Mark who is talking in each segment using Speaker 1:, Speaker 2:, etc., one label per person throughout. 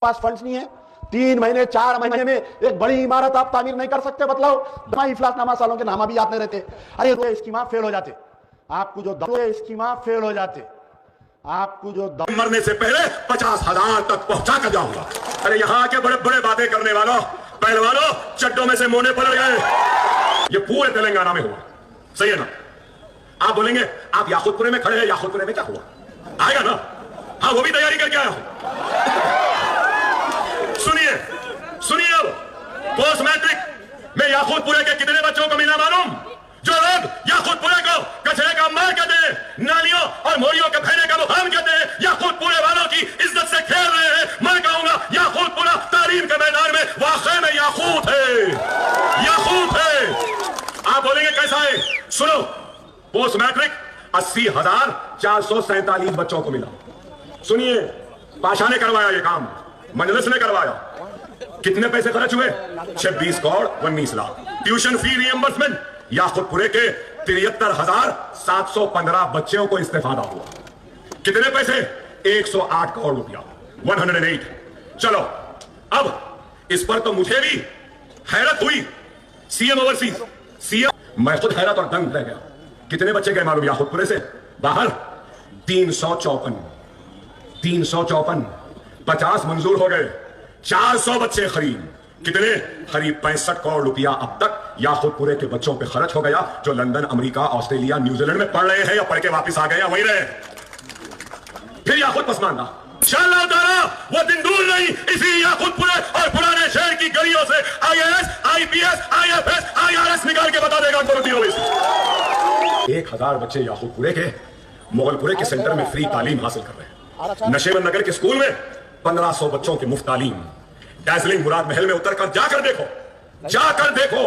Speaker 1: पास funds नहीं है। 3 महीने 4 महीने में एक बड़ी इमारत आप तामीर नहीं कर सकते। बताओ इफलासनामा सालों के नामा भी याद नहीं रहते। अरे दो स्कीमा फेल हो जाते, आपको जो दो स्कीमा फेल हो जाते, आपको जो
Speaker 2: मरने से पहले 50,000 तक पहुंचा कर जाऊंगा। अरे यहाँ के बड़े बड़े बातें करने वालों, पहलवानों, चड्डों में से मोने पलट गए। ये पूरे तेलंगाना में हुआ, सही है ना? आप बोलेंगे आप याकुतपुरे में खड़े हैं, याकुतपुरे में क्या हुआ? आएगा ना? हाँ, वो भी तैयारी करके आया हूं। सुनिए सुनिए, अब पोस्ट मैट्रिक में याकुतपुरे के कितने बच्चों को मिला मालूम? जो लोग याकुतपुरे को कचरे का मार कहते हैं, नालियों और मोरियों के बहने का मुकाम कहते हैं, याकुतपुरे वालों की इज्जत से खेल रहे हैं। मैं कहूंगा याकुतपुरा तालीम के मैदान में वाकई में याकूत है, याकूत है। आप बोलेंगे कैसा है? सुनो, पोस्ट मैट्रिक 80,447 बच्चों को मिला। सुनिए, पाशा ने करवाया ये काम, मजलिस ने करवाया। कितने पैसे खर्च हुए? 26 crore 19 lakh. Tuition fee reimbursement याकुतपुरे के 73,715 बच्चों को इस्तेफादा हुआ। कितने पैसे? 108 करोड़ रुपया, 108। चलो, अब इस पर तो मुझे भी हैरत हुई। सीएम ओवरसीज, सीएम, मैं खुद हैरत और दंग रह गया। कितने बच्चे गए मालूम याकुतपुरे से बाहर? 354। 50 मंजूर हो गए, 400 बच्चे खरीद। कितने? करीब 65 करोड़ रुपया अब तक याकुतपुरे के बच्चों पे खर्च हो गया, जो लंदन, अमेरिका, ऑस्ट्रेलिया, न्यूजीलैंड में पढ़ रहे हैं या पढ़ के वापस आ गए या वहीं रहे। फिर याकुत पसमानदा, इंशाअल्लाह ताला वो दिन दूर नहीं, इसी याकुतपुरे और पुराने शहर की गलियों से IAS, IPS, IFS, IRS निकाल के बता देगा। 1000 बच्चे याकुतपुरे के मुगलपुरे के सेंटर में फ्री तालीम हासिल कर रहे हैं। नशेबंद नगर के स्कूल में 1500 बच्चों की मुफ्त तालीम। दार्जिलिंग मुराद महल में उतरकर जाकर देखो, जाकर देखो।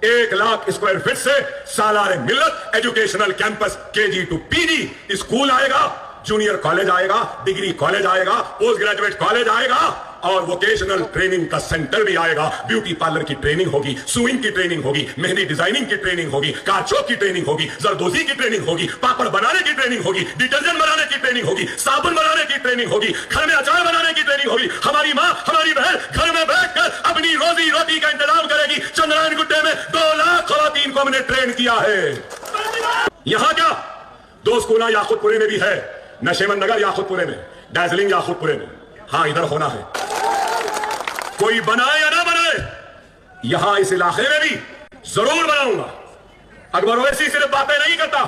Speaker 2: 1 लाख स्क्वायर फीट से सालारे मिल्लत educational campus KG to PG school आएगा, जूनियर कॉलेज आएगा, डिग्री कॉलेज आएगा, पोस्ट ग्रेजुएट कॉलेज आएगा और वोकेशनल ट्रेनिंग का सेंटर भी आएगा। ब्यूटी पार्लर की ट्रेनिंग होगी, सुइंग की ट्रेनिंग होगी, मेहंदी डिजाइनिंग की ट्रेनिंग होगी, कारचोक की ट्रेनिंग होगी, जरदोजी की ट्रेनिंग होगी, पापड़ बनाने की ट्रेनिंग होगी, डिटर्जेंट बनाने की ट्रेनिंग होगी, साबुन बनाने की ट्रेनिंग होगी, घर में अचार बनाने की ट्रेनिंग होगी। हमारी माँ, हमारी बहन घर में बैठकर अपनी रोजी रोटी का इंतजाम करेगी। चंद्रायन गुड्डे में 2 लाख खवातीन को हमने ट्रेन किया है। यहां क्या 2 स्कूल याकुतपुरे में भी है, नशेबंद नगर याकुतपुरे में, दार्जिलिंग याकुतपुरे में। हाँ, इधर होना है, कोई बनाए या ना बनाए, यहां इस इलाके में भी जरूर बनाऊंगा। अकबर ओवैसी सिर्फ बातें नहीं करता,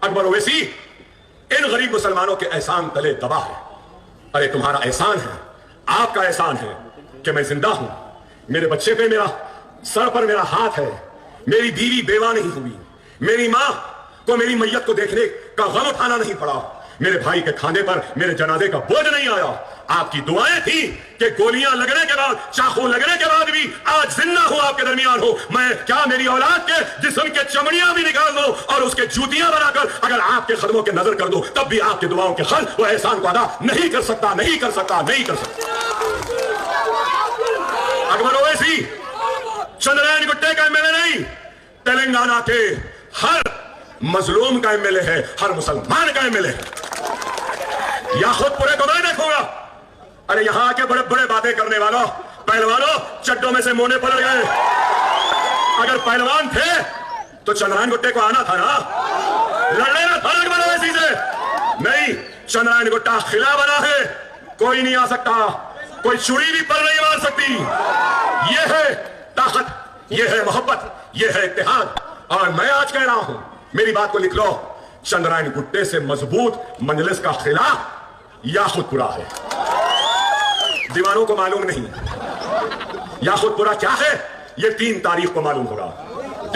Speaker 2: अकबर ओवैसी इन गरीब मुसलमानों के एहसान तले दबा है। अरे तुम्हारा एहसान है, आपका एहसान है कि मैं जिंदा हूं, मेरे बच्चे पे मेरा सर पर मेरा हाथ है, मेरी बीवी बेवा नहीं हुई, मेरी मां को मेरी मैयत को देखने का गम उठाना नहीं पड़ा, मेरे भाई के खाने पर मेरे जनाजे का बोझ नहीं आया। आपकी दुआएं थी कि गोलियां लगने के बाद, चाकू लगने के बाद भी आज जिंदा हूं, आपके दरमियान हूं। मैं क्या मेरी औलाद के जिस्म के चमड़ियां भी निकाल दो और उसके जूतियां बनाकर अगर आपके कदमों के नजर कर दो, तब भी आपके दुआओं के खल वो एहसान को अदा नहीं कर सकता, नहीं कर सकता, नहीं कर सकता। अकबर ओवैसी चंद्रायन गुट्टे का MLA नहीं, तेलंगाना के हर मजलूम का MLA है, हर मुसलमान का MLA है। याकुतपुरे को मैं देखूंगा। अरे यहां के बड़े बड़े बातें करने वालों, पहलवानों, चड्डों में से मोने पलट गए। अगर पहलवान थे तो चंद्रायन गुट्टे को आना था ना, लड़ने ना था अकबर ओवैसी से। नहीं, चंद्रायन गुट्टा खिला बना है, कोई नहीं आ सकता, कोई चुड़ी भी पर नहीं मार सकती। यह है ताकत, यह है मोहब्बत, यह है इत्तेहाद। और मैं आज कह रहा हूं, मेरी बात को लिख लो, चंद्रायन गुट्टे से मजबूत मजलिस का खिलाफ याकुतपुरा है। दीवानों को मालूम नहीं याकुतपुरा क्या है, यह 3 तारीख को मालूम होगा।